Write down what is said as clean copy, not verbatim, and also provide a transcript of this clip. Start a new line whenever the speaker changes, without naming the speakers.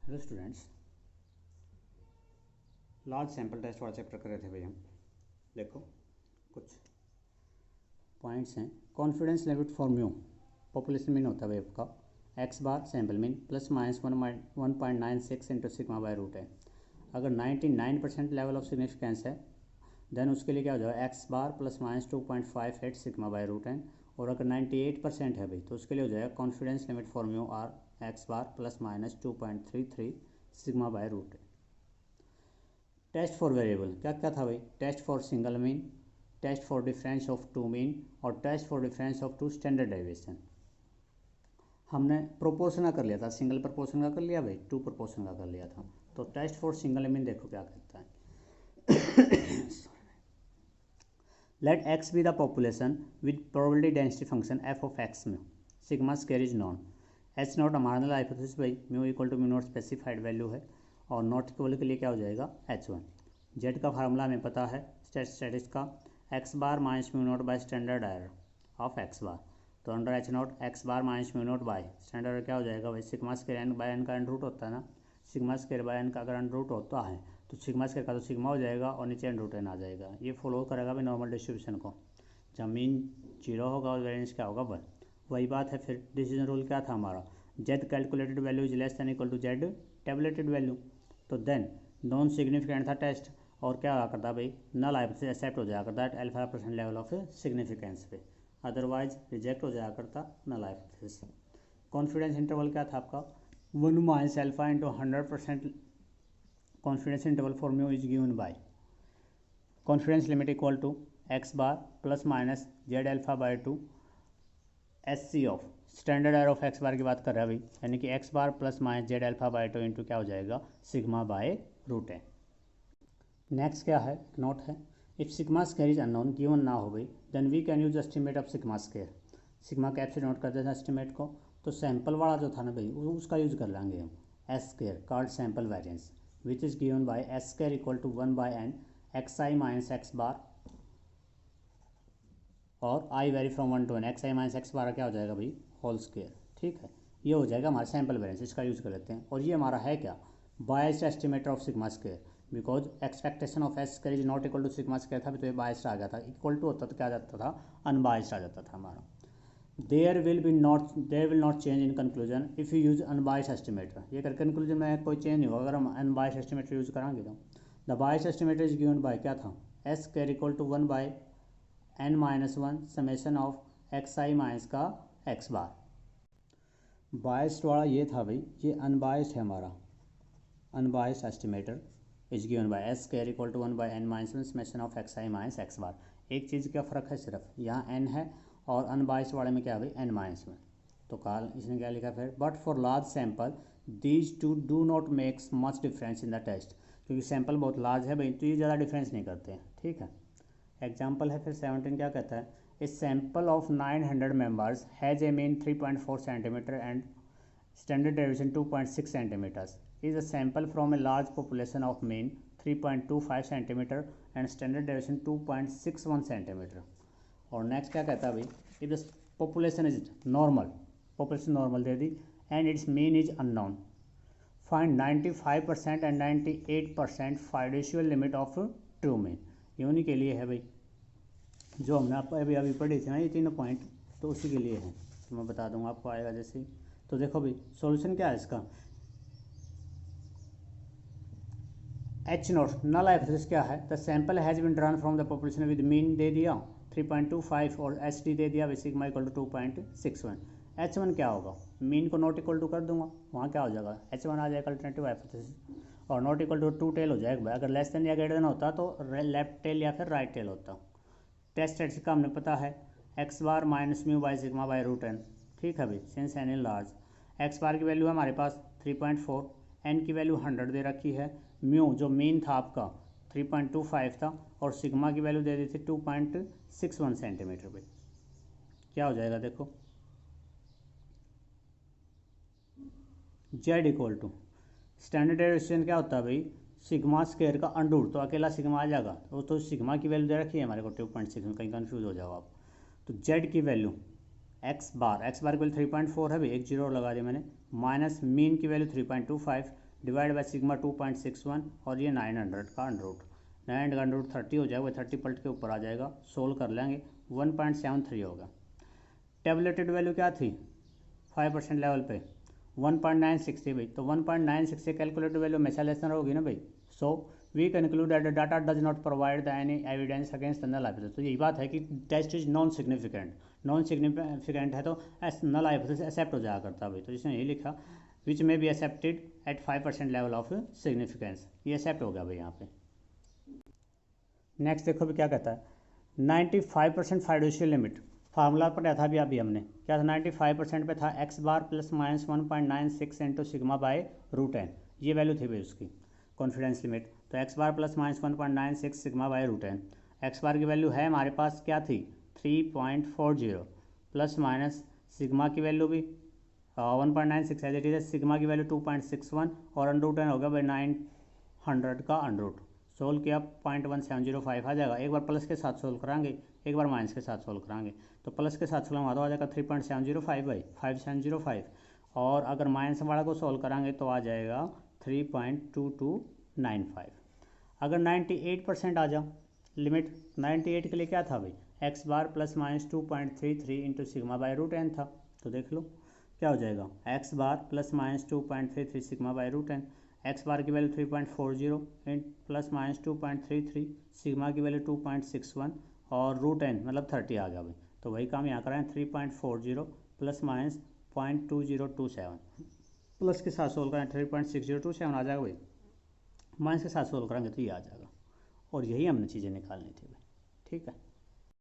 Hello students, large sample test वाला chapter कर रहे थे भाई हम। देखो कुछ पॉइंट्स हैं। Confidence limit for mu population mean होता है भाई आपका X bar sample mean plus minus 1.96 into sigma by root है। अगर 99% लेवल ऑफ सिग्निफिकेंस है देन उसके लिए क्या हो जाएगा x bar plus minus 2.58 sigma by root है। और अगर 98% है भाई तो उसके लिए हो जाएगा confidence limit for mu are x bar plus minus 2.33 sigma by root है। टेस्ट फॉर वेरिएबल क्या क्या था भाई? Test for single mean, test for difference of two mean और test for difference of two standard deviation. हमने proportion का कर लिया था, सिंगल प्रोपोर्शन का कर लिया भाई, टू प्रोपोर्शन का कर लिया था। तो टेस्ट फॉर सिंगल मीन देखो क्या कहता है। Let X be the population with probability density function F of X mu sigma square is known. H naught हमारा नल हाइपोथेसिस भाई mu equal to mu naught specified value है और not equal के लिए क्या हो जाएगा H1। जेड का फार्मूला हमें पता है स्टैटिस्टिक्स का x bar minus mu not by standard error of x bar. तो under H not x bar minus mu not by standard error क्या हो जाएगा भाई? Sigma square n by n का अंडर रूट होता है ना, सिग्मा स्क्वायर बाय एन का अगर अंडर रूट होता है तो सिग्मा स्क्वायर का तो सिग्मा हो जाएगा और नीचे अंडर रूट एन आ जाएगा। ये फॉलो करेगा भाई नॉर्मल डिस्ट्रीब्यूशन को। जब मीन 0 होगा और वेरिएंस क्या होगा 1। वही बात है फिर डिसीजन रूल क्या था हमारा? Z calculated value is less than equal to Z tabulated value. तो देन नॉन सिग्निफिकेंट था टेस्ट और क्या हुआ करता भाई? नल हाइपोथेसिस एक्सेप्ट हो जाया करता है एट α% लेवल ऑफ सिग्निफिकेंस पे, अदरवाइज रिजेक्ट हो जाया करता नल हाइपोथेसिस। कॉन्फिडेंस इंटरवल क्या था आपका? 1 minus alpha into 100% confidence interval for mu is given by confidence limit equal to x bar plus minus Z alpha by 2 SC of standard error of x bar की बात कर रहा है भाई, यानी कि x bar plus minus Z alpha by 2 into क्या हो जाएगा? सिग्मा बाय रूट है। नेक्स्ट क्या है? नोट है if sigma square is unknown given ना हो भाई then we can use estimate of sigma square. Sigma cap से नोट कर देते हैं एस्टिमेट को। तो सैंपल वाला जो था ना भाई उसका यूज कर लेंगे हम S square called sample variance which is given by S square equal to 1 by n x i minus x bar और i vary from 1 to n x i minus x bar क्या हो जाएगा भाई? Whole square. ठीक है, ये हो जाएगा हमारा सैंपल वेरिएंस, इसका यूज़ कर लेते हैं। और ये हमारा है क्या? Biased estimator of sigma square because expectation of S square is not equal to sigma square था तो ये बायस्ड आ गया था। इक्वल टू होता तो क्या आ जाता था? अनबायस्ड आ जाता था हमारा। There will not change in conclusion if you use unbiased estimator. ये कर कंक्लूजन में कोई चेंज नहीं होगा अगर हम अनबायस्ड एस्टिमेटर यूज कराएंगे तो। The biased estimator is given by क्या था? S square equal to 1 by n minus 1 summation of x i minus का एक्स बार। बायस्ड वाला ये था भाई, ये अनबायस्ड है हमारा। Unbiased estimator is given by S square equal to 1 by n minus 1 summation of x i minus x bar. एक चीज़ का फ़र्क है सिर्फ, यहाँ n है और अनबायस्ड वाले में क्या है भाई? n minus 1। तो काल इसने क्या लिखा फिर? But for large sample these two do not makes much difference in the test. क्योंकि सैंपल बहुत लार्ज है भाई तो ये ज़्यादा डिफरेंस नहीं करते हैं। ठीक है, एग्जाम्पल है फिर 17 क्या कहता है? A sample of 900 members has a mean 3.4 centimetre and standard deviation 2.6 centimetres is a sample from a large population of mean 3.25 centimetre and standard deviation 2.61 centimetre. और नेक्स्ट क्या कहता है भाई? If the population is normal, population normal दे दी and its mean is unknown find 95% and 98% fiducial limit of true mean. ये उन्हीं के लिए है भाई जो हमने आपको अभी पढ़ी थी ना, ये तीनों पॉइंट, तो उसी के लिए है। तो मैं बता दूंगा आपको आएगा जैसे ही। तो देखो भाई सॉल्यूशन क्या है इसका? एच नॉट नल हाइपोथेसिस क्या है? The sample has been drawn from the population with mean दे दिया 3.25 और एच डी दे दिया सिग्मा इक्वल टू 2.61। H1 क्या होगा? मीन को नॉट इक्वल टू कर दूंगा, वहाँ क्या हो जाएगा? H1 आ जाएगा अल्टरनेटिव हाइपोथेसिस और नॉट इक्वल टू 2 टेल हो जाएगा भाई। अगर लेस देन या ग्रेटर देन होता तो लेफ्ट टेल या फिर राइट टेल होता। टेस्ट एट का हमने पता है x bar minus mu by sigma by root n. ठीक है भाई, since n in large x bar की वैल्यू है हमारे पास 3.4, एन की वैल्यू 100 दे रखी है, म्यू जो मीन था आपका 3.25 था और सिग्मा की वैल्यू दे दी थी 2.61 सेंटीमीटर भाई। क्या हो जाएगा देखो? Z equal to standard deviation क्या होता है भाई? सिग्मा स्क्वायर का अंडर, तो अकेला सिग्मा आ जाएगा तो सिग्मा की वैल्यू दे रखी है हमारे को 2.6 में, कहीं कंफ्यूज हो जाओ आप। तो जेड की वैल्यू एक्स बार की वैल्यू 3.4 है भाई, एक जीरो लगा दिया मैंने, माइनस मीन की वैल्यू 3.25 डिवाइड बाय सिग्मा 2.61 और ये 900 का अंडर रूट, 9 अंडर रूट 30 हो जाएगा, 30 पलट के ऊपर आ जाएगा, सोल्व कर लेंगे 1.73 होगा। टेबलेटेड वैल्यू क्या थी 5% लेवल पे 1.96 थी भाई, तो 1.96 से कैलकुलेटेड वैल्यू हमेशा लेसर होगी ना भाई। So we conclude that the data does not provide the any evidence against null hypothesis. तो यही बात है कि test is non significant, non significant है तो नल हाइपोथेसिस एक्सेप्ट हो जाया करता भाई। तो जिसने यही लिखा which may be accepted at 5% level of significance, ये एक्सेप्ट हो गया भाई यहाँ पे। नेक्स्ट देखो भी क्या कहता है, 95% फाइडोशियल लिमिट फार्मूला पढ़ा था अभी हमने, क्या था 95% पे था x bar plus minus 1.96 into sigma by root n, ये वैल्यू थी भाई उसकी कॉन्फिडेंस लिमिट। तो x bar plus minus 1.96 sigma by root n, x bar की वैल्यू है हमारे पास क्या थी 3.40 प्लस माइनस सिग्मा की वैल्यू भी 1.96 है, जैसे सिग्मा की वैल्यू 2.61 और अंडर रूट एन हो गया भाई 900 का अंडर रूट। सोल्व किया 0.1705 आ जाएगा। एक बार प्लस के साथ सोल्व कराएंगे, एक बार माइनस के साथ सोल्व कराएंगे। तो प्लस के साथ सोल्व तो आ जाएगा 3.705 बाई 5705, और अगर माइनस वाला को सोल्व कराएंगे तो आ जाएगा 3.2295। अगर 98% आ जाओ लिमिट, 98 के लिए क्या था भाई x bar plus minus 2.33 into sigma by root n था। तो देख लो क्या हो जाएगा x bar plus minus 2.33 sigma by root n, x bar की वैल्यू 3.40 इन प्लस माइनस 2.33, सिग्मा की वैल्यू 2.61 और रूट एन मतलब 30 आ गया भाई। तो वही काम यहाँ कराएं 3.40 प्लस माइनस 0.2027, प्लस के साथ सोल्व करें 3.6027 आ जाएगा भाई, माइनस के साथ सोल्व करेंगे तो ये आ जाएगा। और यही हमने चीज़ें निकालनी थी भाई, ठीक है।